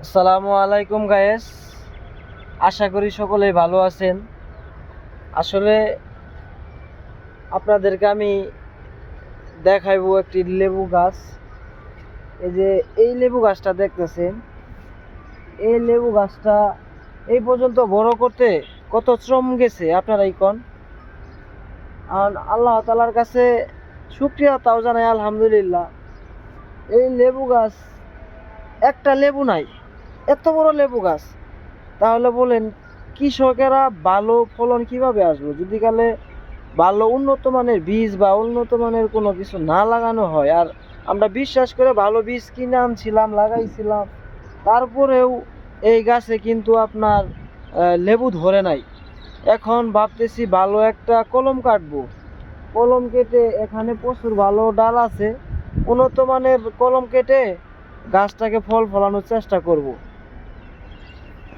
আসসালামু আলাইকুম গায়েস, আশা করি সকলেই ভালো আছেন। আসলে আপনাদেরকে আমি দেখাইবো একটি লেবু গাছ। এই যে এই লেবু গাছটা দেখতেছেন, এই লেবু গাছটা এই পর্যন্ত বড় করতে কত শ্রম গেছে আপনারাই কোন। আর আল্লাহ তাআলার কাছে শুকরিয়া তাও জানাই আলহামদুলিল্লাহ। এই লেবু গাছ একটা লেবু নাই, এত বড় লেবু গাছ। তাহলে বলেন কৃষকেরা ভালো ফলন কিভাবে আসবে যদি কালে ভালো উন্নত মানের বীজ বা উন্নত মানের কোনো কিছু না লাগানো হয়। আর আমরা বিশ্বাস করে ভালো বীজ কিনে আনছিলাম, লাগাইছিলাম, তারপরেও এই গাছে কিন্তু আপনার লেবু ধরে নাই। এখন ভাবতেছি ভালো একটা কলম কাটবো, কলম কেটে এখানে প্রচুর ভালো ডাল আছে, উন্নত মানের কলম কেটে গাছটাকে ফল ফলানোর চেষ্টা করব।